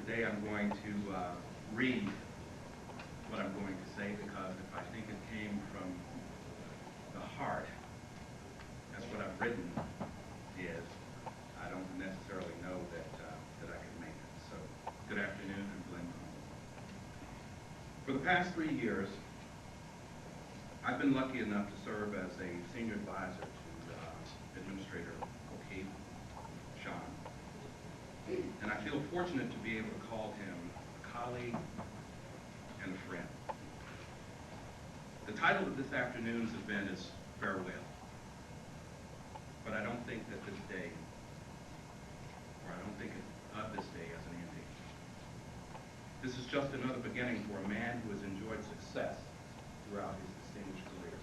today I'm going to read what I'm going to say, because if I think it came from the heart, that's what I've written is, I don't necessarily know that that I could make it. So, good afternoon, I'm Glenn Combs. For the past 3 years, I've been lucky enough to serve as a senior advisor to Administrator O'Keefe, Sean. And I feel fortunate to be able to call him a colleague and a friend. The title of this afternoon's event is Farewell. But I don't think that this day, or I don't think of this day as an ending. This is just another beginning for a man who has enjoyed success throughout his distinguished career.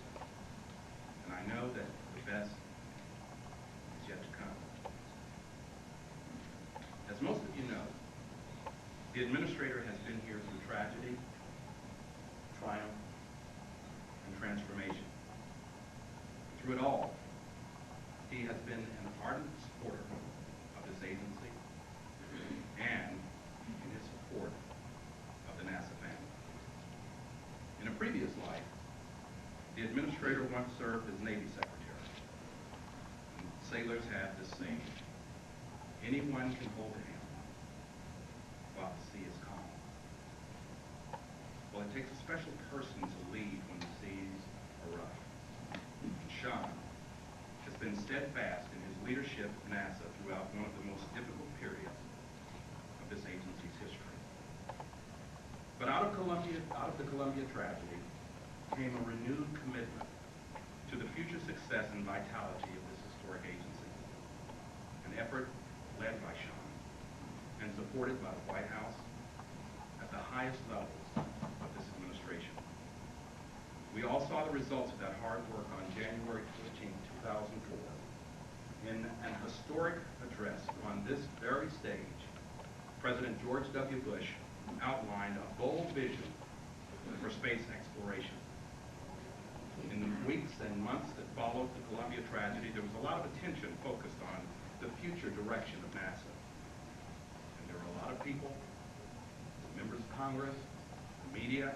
And I know that the best is yet to come. As most of you know, the administrator has been here through tragedy, triumph, and transformation. Through it all, he has been an ardent supporter of this agency and in his support of the NASA family. In a previous life, the administrator once served as Navy Secretary. And sailors have this saying, anyone can hold a hand while the sea is calm. Well, it takes a special person to lead when the seas are rough. And Sean has been steadfast in his leadership of NASA throughout one of the most difficult periods of this agency's history. But out of the Columbia tragedy came a renewed commitment to the future success and vitality of this historic agency. An effort led by Sean and supported by the White House at the highest levels of this administration. We all saw the results of that hard work on January 14, 2004, in an historic address on this very stage. President George W. Bush outlined a bold vision for space exploration. In the weeks and months that followed the Columbia tragedy, there was a lot of attention focused on the future direction of NASA. And there were a lot of people, members of Congress, the media,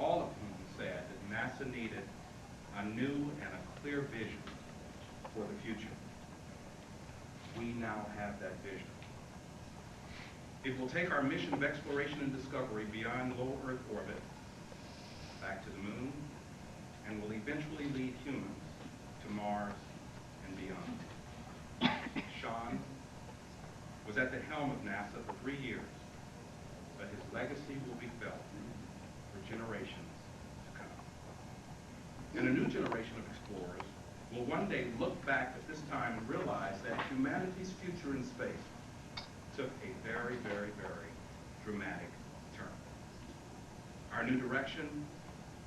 all of whom said that NASA needed a new and a clear vision for the future. We now have that vision. It will take our mission of exploration and discovery beyond low Earth orbit, back to the moon, and will eventually lead humans to Mars and beyond. Sean was at the helm of NASA for 3 years, but his legacy will be felt for generations to come. And a new generation of explorers will one day look back at this time and realize that humanity's future in space took a very, very, very dramatic turn. Our new direction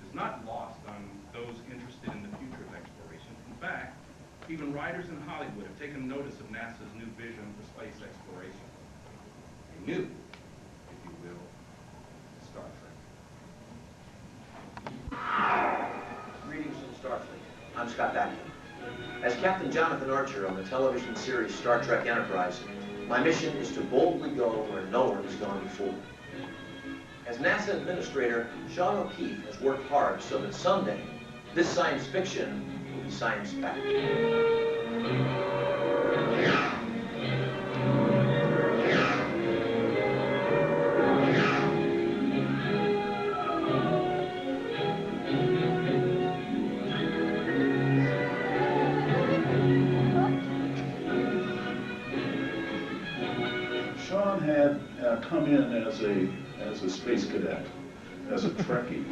is not lost on those interested in the future of exploration. In fact, even writers in Hollywood have taken notice of NASA's new vision for space exploration. A new, if you will, Star Trek. Greetings from Starfleet. I'm Scott Bakula. As Captain Jonathan Archer on the television series Star Trek Enterprise, my mission is to boldly go where no one has gone before. As NASA Administrator, Sean O'Keefe has worked hard so that someday, this science fiction will be science fact. Sean had come in as a space cadet, as a Trekkie.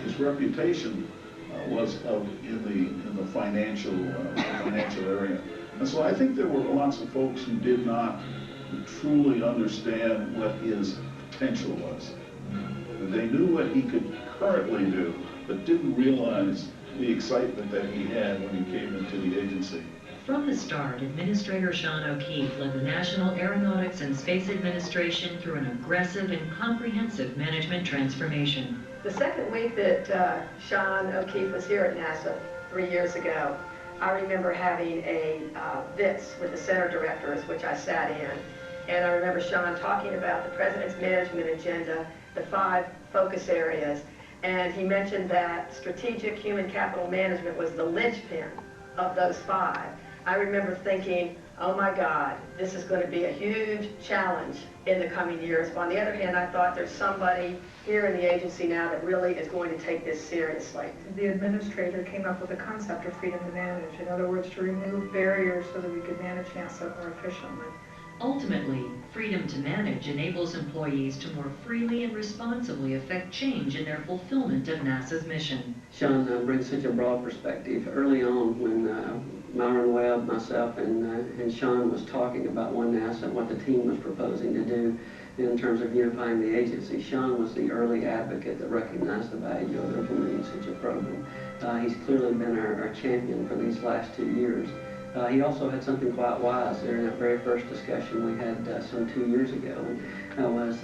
His reputation was in the financial area, and so I think there were lots of folks who did not truly understand what his potential was. They knew what he could currently do, but didn't realize the excitement that he had when he came into the agency. From the start, Administrator Sean O'Keefe led the National Aeronautics and Space Administration through an aggressive and comprehensive management transformation. The second week that Sean O'Keefe was here at NASA 3 years ago, I remember having a VITS with the center directors, which I sat in, And I remember Sean talking about the President's management agenda, the 5 focus areas, and he mentioned that strategic human capital management was the linchpin of those 5. I remember thinking, oh my God, this is going to be a huge challenge in the coming years. But on the other hand, I thought there's somebody here in the agency now that really is going to take this seriously. The administrator came up with a concept of freedom to manage. In other words, to remove barriers so that we could manage NASA more efficiently. Ultimately, freedom to manage enables employees to more freely and responsibly affect change in their fulfillment of NASA's mission. Sean brings such a broad perspective. Early on, when Myron Webb, myself, and Sean was talking about One NASA and what the team was proposing to do in terms of unifying the agency, Sean was the early advocate that recognized the value of implementing such a program. He's clearly been our champion for these last 2 years. He also had something quite wise during that very first discussion we had some 2 years ago. And that was,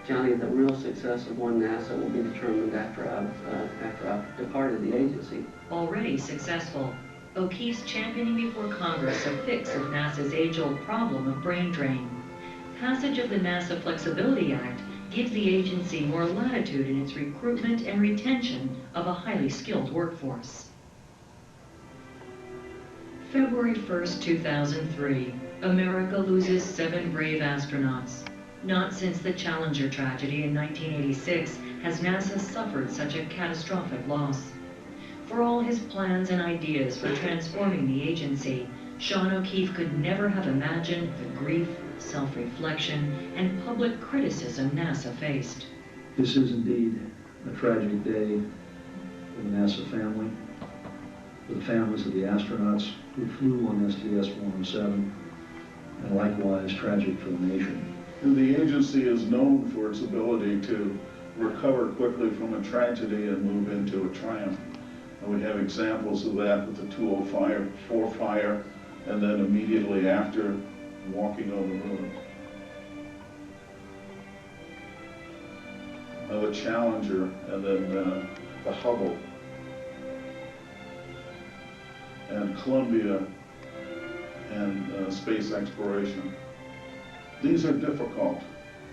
Johnny, the real success of One NASA will be determined after I've departed the agency. Already successful, O'Keefe's championing before Congress a fix of NASA's age-old problem of brain drain. Passage of the NASA Flexibility Act gives the agency more latitude in its recruitment and retention of a highly skilled workforce. February 1st, 2003, America loses 7 brave astronauts. Not since the Challenger tragedy in 1986 has NASA suffered such a catastrophic loss. For all his plans and ideas for transforming the agency, Sean O'Keefe could never have imagined the grief, self-reflection, and public criticism NASA faced. This is indeed a tragic day for the NASA family, for the families of the astronauts who flew on STS-107, and likewise tragic for the nation. And the agency is known for its ability to recover quickly from a tragedy and move into a triumph. And we have examples of that with the 204 fire, and then immediately after, walking on the moon. The Challenger, and then the Hubble, and Columbia, and space exploration. These are difficult.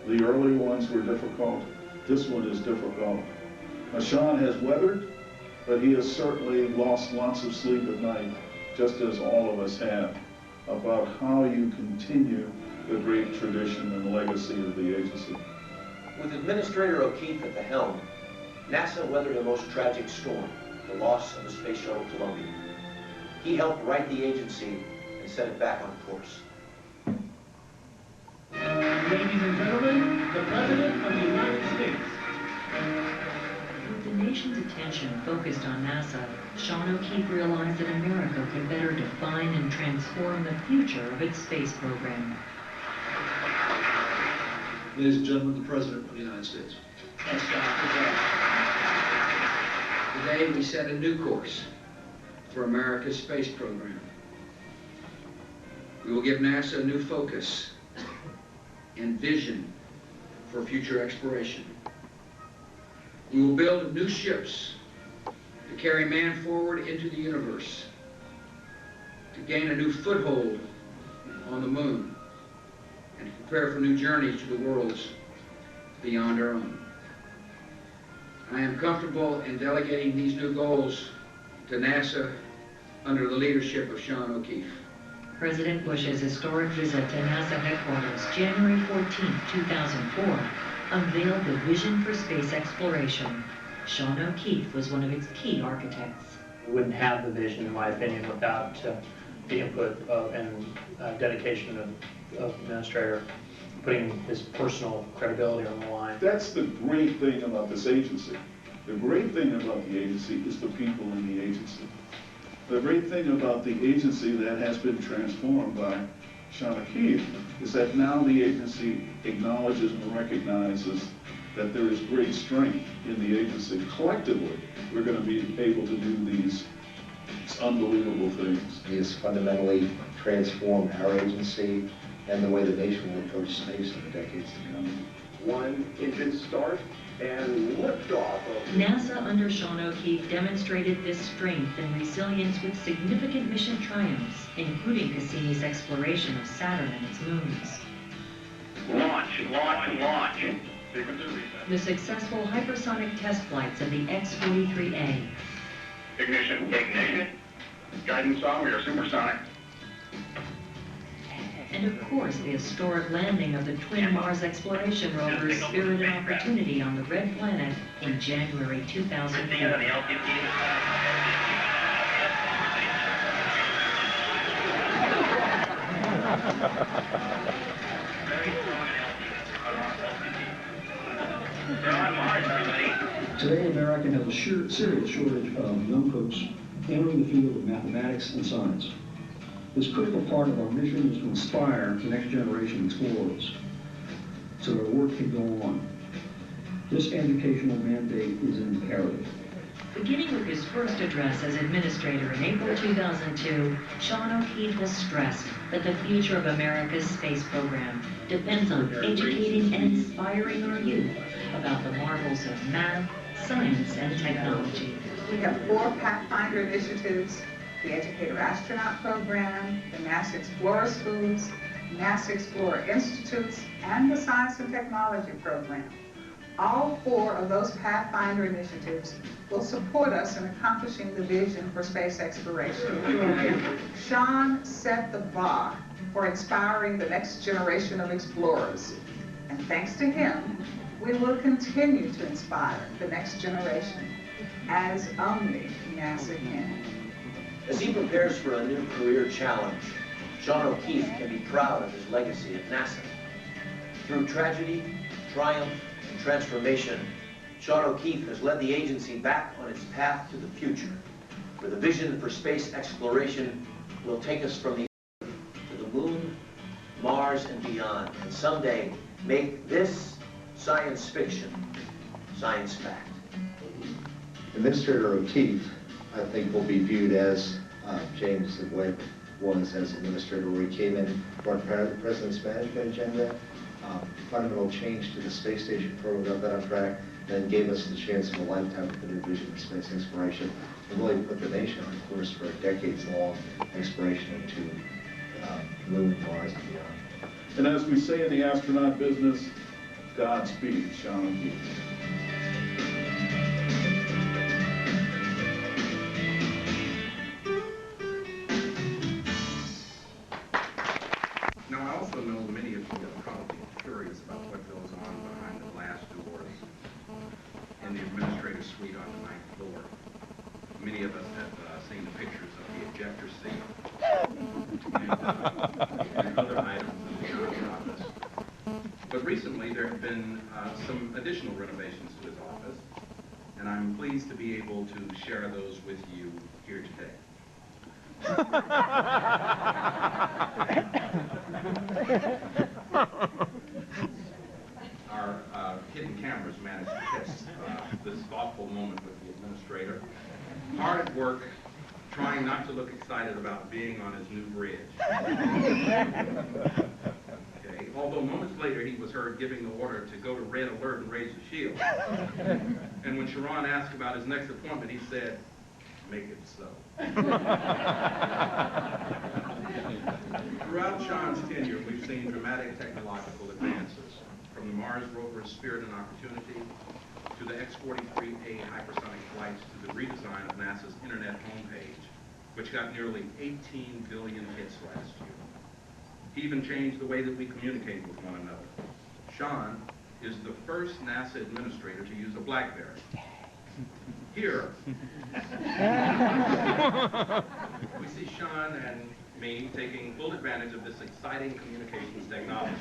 The early ones were difficult. This one is difficult. Now, Sean has weathered, but he has certainly lost lots of sleep at night, just as all of us have, about how you continue the great tradition and legacy of the agency. With Administrator O'Keefe at the helm, NASA weathered a most tragic storm, the loss of the Space Shuttle Columbia. He helped right the agency and set it back on course. Ladies and gentlemen, the President of the United States. With the nation's attention focused on NASA, Sean O'Keefe realized that America could better define and transform the future of its space program. Ladies and gentlemen, the President of the United States. Thanks, John. Today we set a new course for America's space program. We will give NASA a new focus and vision for future exploration. We will build new ships to carry man forward into the universe, to gain a new foothold on the moon, and to prepare for new journeys to the worlds beyond our own. I am comfortable in delegating these new goals to NASA under the leadership of Sean O'Keefe. President Bush's historic visit to NASA headquarters, January 14, 2004, unveiled the vision for space exploration. Sean O'Keefe was one of its key architects. We wouldn't have the vision, in my opinion, without the input and dedication of Administrator putting his personal credibility on the line. That's the great thing about this agency. The great thing about the agency is the people in the agency. The great thing about the agency that has been transformed by Sean O'Keefe is that now the agency acknowledges and recognizes that there is great strength in the agency. Collectively, we're going to be able to do these unbelievable things. He has fundamentally transformed our agency and the way the nation will approach space in the decades to come. One engine start and liftoff of NASA under Sean O'Keefe demonstrated this strength and resilience with significant mission triumphs, including Cassini's exploration of Saturn and its moons. Launch, launch, launch. The successful hypersonic test flights of the X-43A. Ignition. Ignition. Guidance on, we are supersonic. And of course, the historic landing of the twin Mars exploration rovers Spirit and Opportunity on the Red Planet in January 2004. Today, America has a serious shortage of young folks entering the field of mathematics and science. This critical part of our mission is to inspire the next generation explorers so their work can go on. This educational mandate is imperative. Beginning with his first address as administrator in April 2002, Sean O'Keefe has stressed that the future of America's space program depends on educating and inspiring our youth about the marvels of math, science, and technology. We have 4 Pathfinder initiatives: the Educator Astronaut Program, the NASA Explorer Schools, NASA Explorer Institutes, and the Science and Technology Program. All 4 of those Pathfinder initiatives will support us in accomplishing the vision for space exploration. Sean set the bar for inspiring the next generation of explorers, and thanks to him, we will continue to inspire the next generation, as only NASA can. As he prepares for a new career challenge, Sean O'Keefe can be proud of his legacy at NASA. Through tragedy, triumph, and transformation, Sean O'Keefe has led the agency back on its path to the future, where the vision for space exploration will take us from the Earth to the Moon, Mars, and beyond, and someday make this science fiction science fact. Administrator O'Keefe, I think, will be viewed as James Webb was as administrator, where he came in, brought the President's management agenda, fundamental change to the space station program, got that on track, and gave us the chance of a lifetime for the vision of space exploration, and really put the nation on course for a decades-long exploration into Moon, Mars, and beyond. And as we say in the astronaut business, Godspeed, Sean O'Keefe. Now, I also know many of you are probably curious about what goes on behind the glass doors in the administrative suite on the 9th floor. Many of us have seen the pictures of the ejector seat and other items in the office. But recently, there have been some additional renovations to his office, and I'm pleased to be able to share those with you here today. Our hidden cameras managed to catch this thoughtful moment with the administrator. Hard at work, trying not to look excited about being on his new bridge. Okay. Although moments later he was heard giving the order to go to red alert and raise the shield. And when Sharon asked about his next appointment, he said, "Make it so." Throughout Sean's tenure, we've seen dramatic technological advances, from the Mars rover's Spirit and Opportunity to the X-43A hypersonic flights to the redesign of NASA's internet homepage, which got nearly 18 billion hits last year. He even changed the way that we communicate with one another. Sean is the first NASA administrator to use a BlackBerry. Here, we see Sean and me taking full advantage of this exciting communications technology.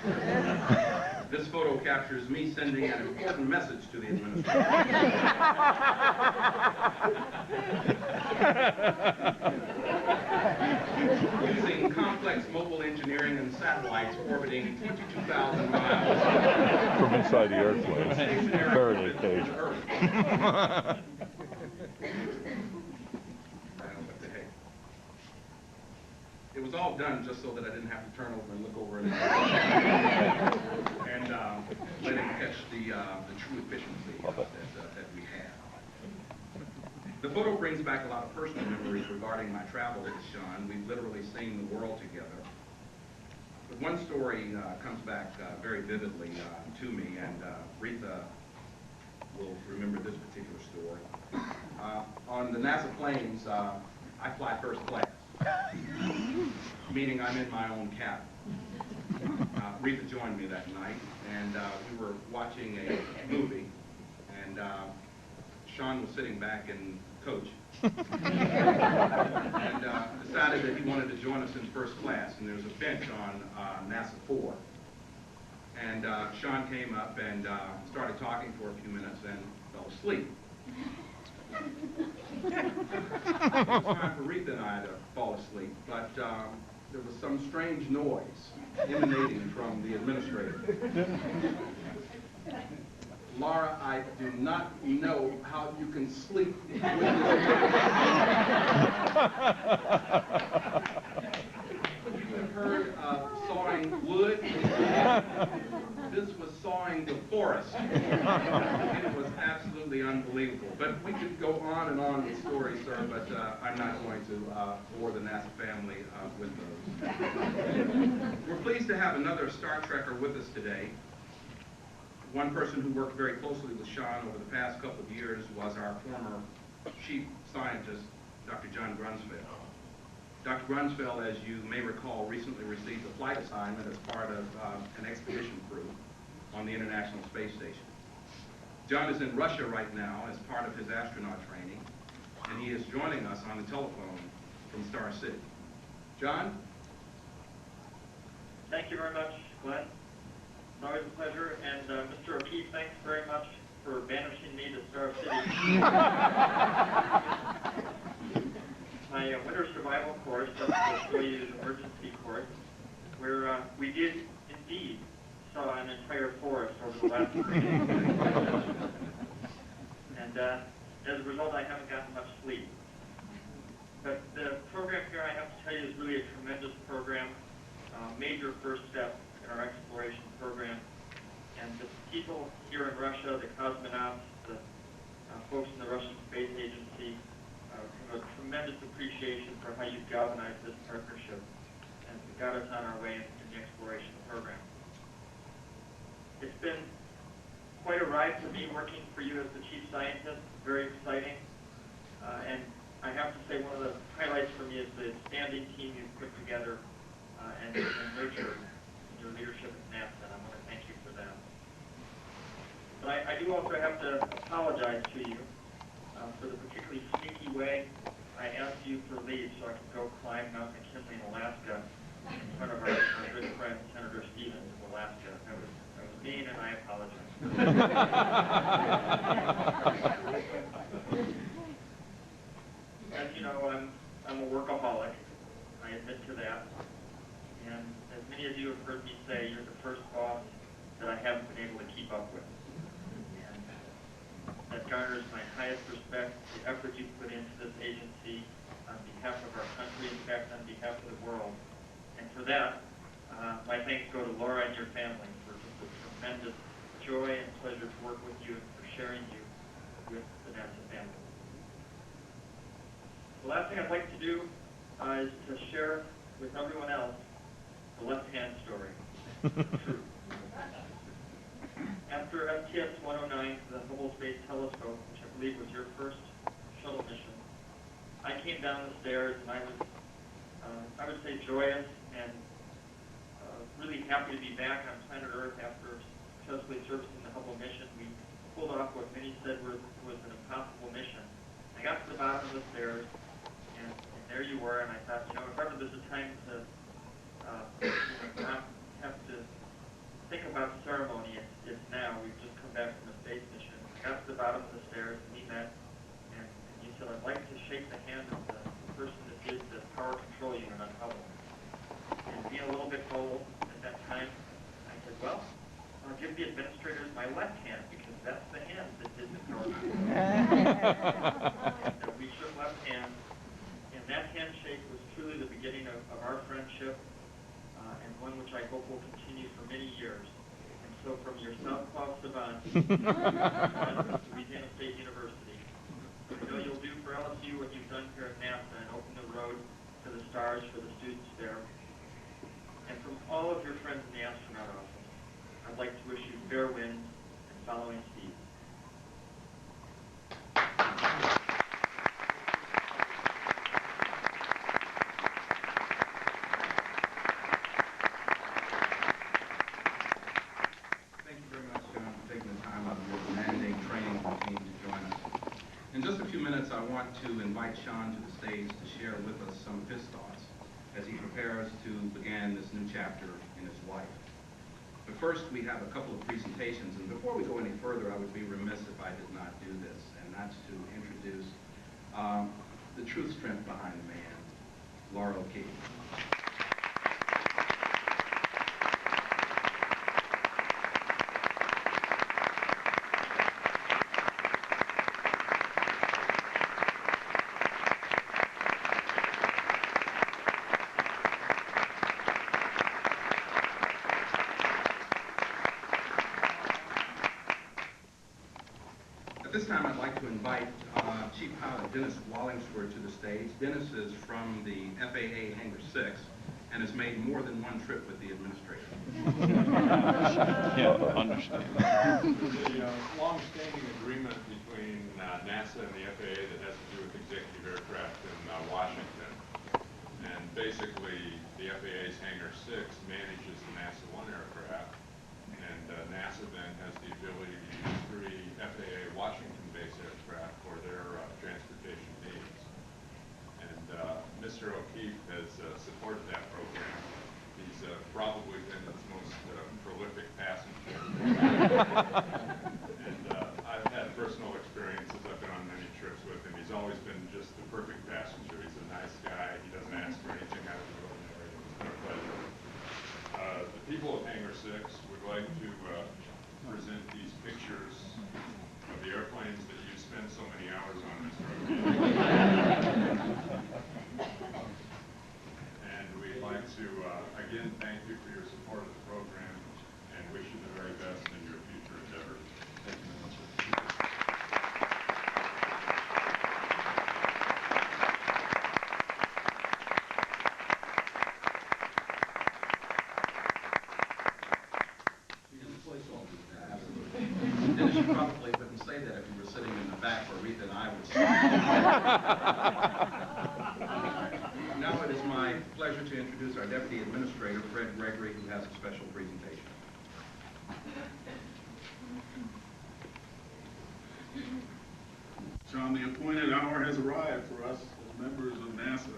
This photo captures me sending an important message to the administration. Using complex mobile engineering and satellites orbiting 22,000 miles from inside the airplane. Faraday cage. It was all done just so that I didn't have to turn over and look over and let him catch the true efficiency that we have. The photo brings back a lot of personal memories regarding my travel with Sean. We've literally seen the world together. But one story comes back very vividly to me, and Retha will remember this particular story. On the NASA planes, I fly first class, meaning I'm in my own cabin. Retha joined me that night, and we were watching a movie, and Sean was sitting back in coach, and decided that he wanted to join us in first class, and there was a bench on NASA 4. And Sean came up and started talking for a few minutes and fell asleep. It was time for Retha and I to fall asleep, but there was some strange noise emanating from the administrator. Laura, I do not know how you can sleep with this. You have heard sawing wood. This was sawing the forest. It was absolutely unbelievable. But we could go on and on with stories, sir, but I'm not going to bore the NASA family with those. We're pleased to have another Star Trekker with us today. One person who worked very closely with Sean over the past couple of years was our former chief scientist, Dr. John Grunsfeld. Dr. Grunsfeld, as you may recall, recently received a flight assignment as part of an expedition crew on the International Space Station. John is in Russia right now as part of his astronaut training, and he is joining us on the telephone from Star City. John? Thank you very much, Glenn. It's always a pleasure, and Mr. O'Keefe, thanks very much for banishing me to Star City. My winter survival course, that's the Soyuz emergency course, where we did indeed saw an entire forest over the last 3 days. And as a result, I haven't gotten much sleep. But the program here, I have to tell you, is really a tremendous program, major first step in our exploration program. And the people here in Russia, the cosmonauts, the folks in the Russian Space Agency, have a tremendous appreciation for how you've galvanized this partnership and got us on our way in the exploration program. It's been quite a ride for me working for you as the chief scientist, very exciting. And I have to say one of the highlights for me is the standing team you've put together and nurtured in your leadership at NASA, and I want to thank you for that. But I do also have to apologize to you for the particularly sneaky way I asked you for leave so I could go climb Mount McKinley in Alaska in front of our good friend Senator Stevens of Alaska. That was mean, and I apologize. As you know, I'm a workaholic. I admit to that. And as many of you have heard me say, you're the first boss that I haven't been able to keep up with. That garners my highest respect, the effort you put into this agency on behalf of our country, in fact, on behalf of the world. And for that, my thanks go to Laura and your family for just a tremendous joy and pleasure to work with you and for sharing you with the NASA family. The last thing I'd like to do is to share with everyone else the left-hand story. After STS-109, the Hubble Space Telescope, which I believe was your first shuttle mission, I came down the stairs and I would say joyous and really happy to be back on planet Earth after successfully servicing the Hubble mission. We pulled off what many said was an impossible mission. I got to the bottom of the stairs, and there you were, and I thought, you know, if ever there's a time to not have to think about ceremony, it's now. We've just come back from a space mission. I got to the bottom of the stairs, and we met, and you said, I'd like to shake the hand of the person that did the power control unit on Hubble. And being a little bit bold at that time, I said, well, I'll give the administrators my left hand, because that's the hand that did the power control. And we shook left hands, and that handshake was truly the beginning of our friendship, and one which I hope will continue for many years. And so from your Southpaw savant to Louisiana State University, I know you'll do for LSU what you've done here at NASA and open the road to the stars for the students there. And from all all of your friends in the astronaut office, I'd like to wish you fair winds and following Steve. Thank you very much, John, for taking the time out of your demanding training routine to join us. In just a few minutes, I want to invite Sean to the stage to share with us some of his thoughts as he prepares to begin this new chapter in his life. But first, we have a couple of presentations, and before we go any further, I would be remiss if I did not do this, and that's to introduce the true strength behind the man, Laura O'Keefe. At this time, I'd like to invite Chief Pilot Dennis Wallingsworth to the stage. Dennis is from the FAA Hangar 6 and has made more than one trip with the administrator. Yeah, understand. There's a long-standing agreement between NASA and the FAA that has to do with executive aircraft in Washington. And basically, the FAA's Hangar 6 manages the NASA 1 aircraft, and NASA then has the ability to use 3 FAA Washington-based aircraft for their transportation needs. And Mr. O'Keefe has supported that program. He's probably been its most prolific passenger. And I've had personal experiences. I've been on many trips with him. He's always been just the perfect passenger. He's a nice guy. He doesn't ask for anything out of the ordinary. It's been a pleasure. The people of Hangar 6 would like to present these pictures of the airplanes that you spend so many hours on, Mr. And we'd like to, again, thank you for your support of the program and wish you the very best in your future endeavors. Thank you very much. Dennis, you probably wouldn't say that if you were sitting in the back where Rita and I would sit. Now it is my pleasure to introduce our Deputy Administrator, Fred Gregory, who has a special presentation. John, the appointed hour has arrived for us as members of NASA,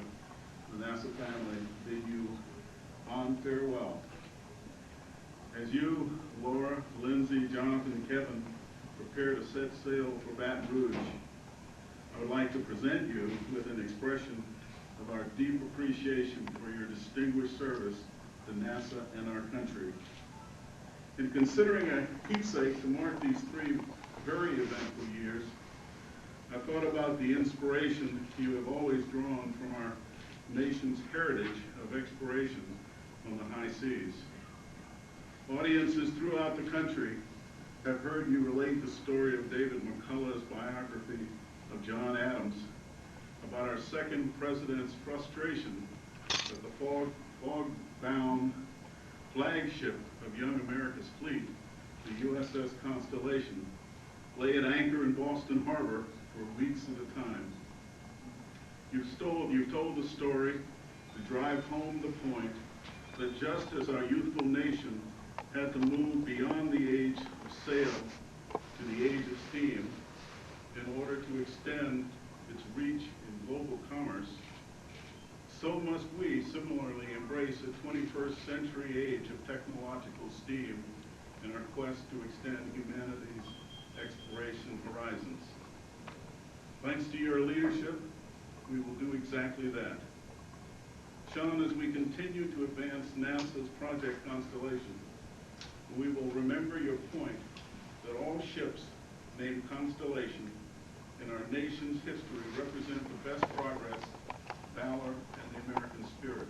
the NASA family, bid you fond farewell. As you, Laura, Lindsay, Jonathan, and Kevin prepare to set sail for Baton Rouge, I would like to present you with an expression of our deep appreciation for your distinguished service to NASA and our country. In considering a keepsake to mark these 3 very eventful years, I thought about the inspiration you have always drawn from our nation's heritage of exploration on the high seas. Audiences throughout the country have heard you relate the story of David McCullough's biography of John Adams, about our second president's frustration that the fog-bound flagship of young America's fleet, the USS Constellation, lay at anchor in Boston Harbor for weeks at a time. You've told the story to drive home the point that just as our youthful nation had to move beyond the age of sail to the age of steam in order to extend its reach in global commerce, so must we similarly embrace a 21st century age of technological steam in our quest to extend humanity's exploration horizons. Thanks to your leadership, we will do exactly that. Sean, as we continue to advance NASA's Project Constellation, we will remember your point that all ships named Constellation in our nation's history represent the best progress, valor, and the American spirit.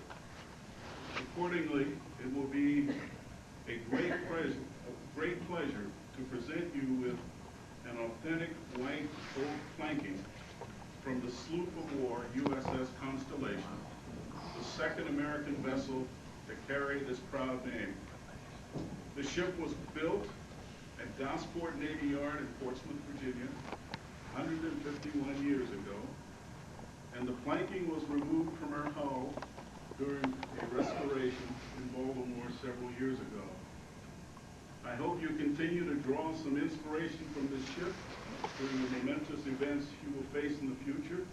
Accordingly, it will be a great pleasure to present you with an authentic white oak planking from the sloop of war USS Constellation, the second American vessel to carry this proud name. The ship was built at Gosport Navy Yard in Portsmouth, Virginia, 151 years ago, and the planking was removed from her hull during a restoration in Baltimore several years ago. I hope you continue to draw some inspiration from this ship during the momentous events you will face in the future,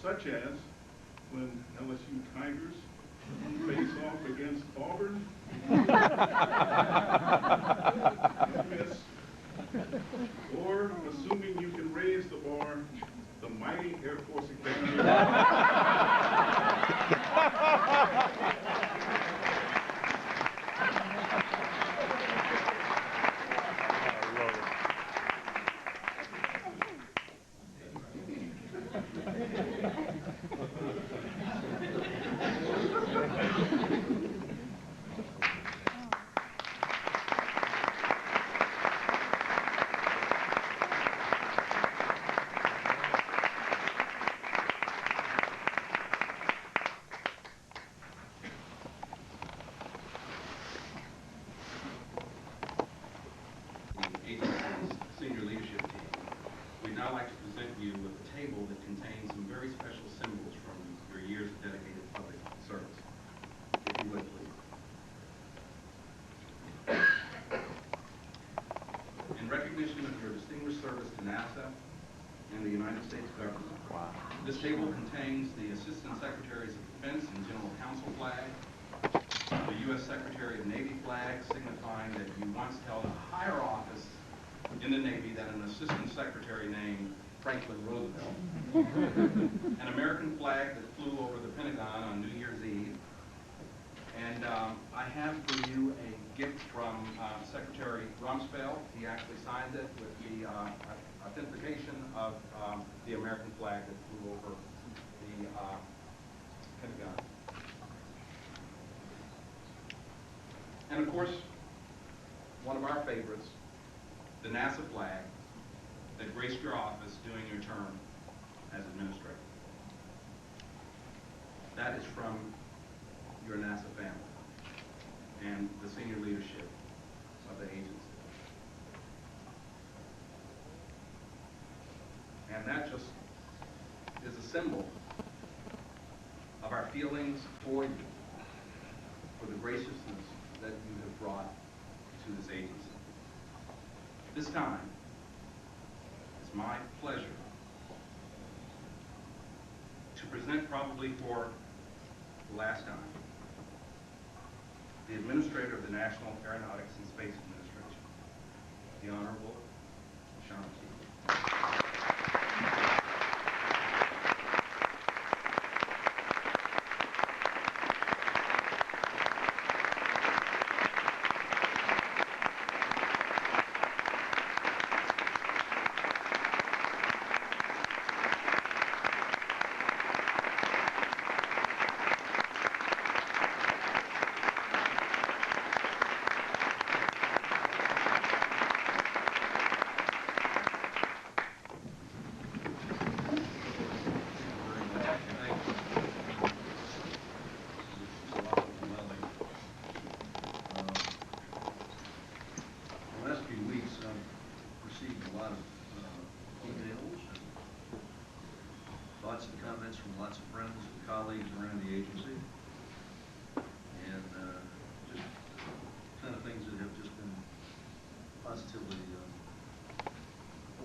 such as when LSU Tigers face off against Auburn, miss, or assuming you can raise the bar, the mighty Air Force Academy. Senior leadership team. We'd now like to present you with a table that contains some very special symbols from your years of dedicated public service. If you would, please. In recognition of your distinguished service to NASA and the United States government, this table contains the Assistant Secretaries of Defense and General Counsel flag, the U.S. Secretary of Navy flag, signifying that you once held a higher office in the Navy than an assistant secretary named Franklin Roosevelt, an American flag that flew over the Pentagon on New Year's Eve, and I have for you a gift from Secretary Rumsfeld. He actually signed it with the authentication of the American flag that flew over the Pentagon. And of course, one of our favorites, the NASA flag that graced your office during your term as administrator. That is from your NASA family and the senior leadership of the agency. And that just is a symbol of our feelings for you, for the graciousness that you have brought to this agency. This time, it's my pleasure to present, probably for the last time, the Administrator of the National Aeronautics and Space Administration, the Honorable Sean T. Lots of comments from lots of friends and colleagues around the agency, and just kind of things that have just been positively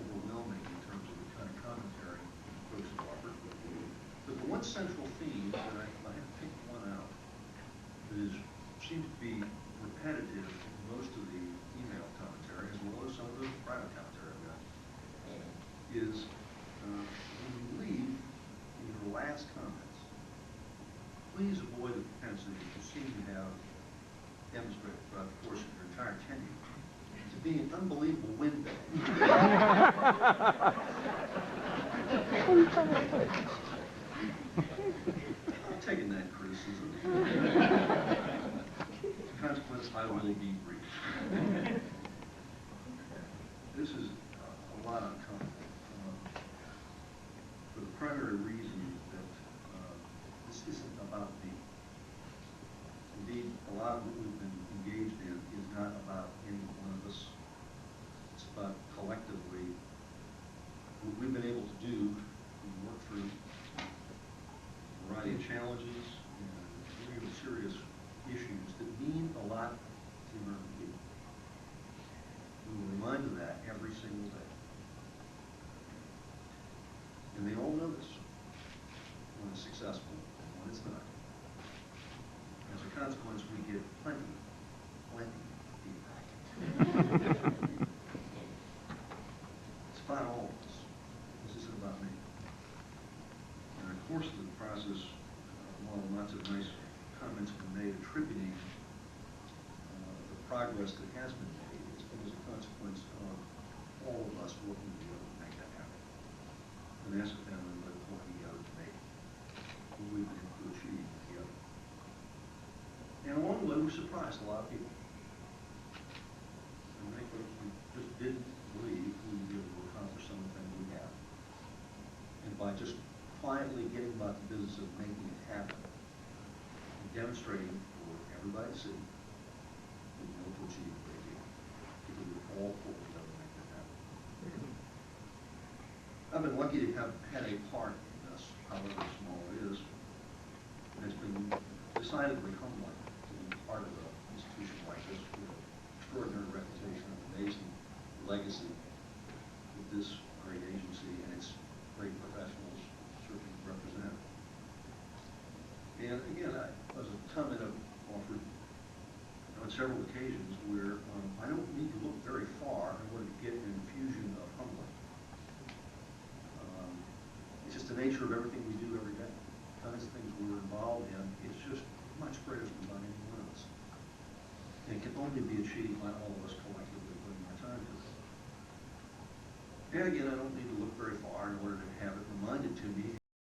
overwhelming in terms of the kind of commentary folks have offered. But the one central theme that I have picked one out that seems to be repetitive in most of the email commentary, as well as some of the private commentary I've got, is when you leave in your last comments, please avoid the propensity that you seem to have demonstrated throughout the course of your entire tenure to be an unbelievable windbag. I'm taking that criticism. As a consequence, I will be brief. This is a lot uncomfortable. For the primary reason that this isn't about me. Indeed, lot of what we've been engaged in is not about any one of us. It's about collectively what we've been able to do and work through a variety of challenges and really serious issues that mean a lot to American people. We were reminded of that every single day. And they all know this when it's successful and when it's not. As a consequence, we get plenty feedback. It's about all of us. This isn't about me. And of course, the process, while lots of nice comments have been made attributing the progress that has been made, it's been as a consequence of all of us working together to make that happen. The NASA family was working together to make what we've been able to achieve together. And along the way, we surprised a lot of people. And many folks we just didn't believe we would be able to accomplish some of the things we have. And by just quietly getting about the business of making it happen, and demonstrating for everybody to see, we've been able to achieve a great deal. Because we all pulled together to make that happen. I've been lucky to have had a part in this, however small it is. And it's been decidedly humbling to be part of an institution like this with an extraordinary reputation and amazing legacy that this great agency and its great professionals certainly represent. And again, as a comment I've offered on several occasions where I don't need to look very far in order to get an infusion of humbling. It's just the nature of everything we do every day. The kinds of things we're involved in, it's just much greater than by any one of us. And it can only be achieved by all of us collectively putting our time to it. And again, I don't need to look very far in order to have it reminded to me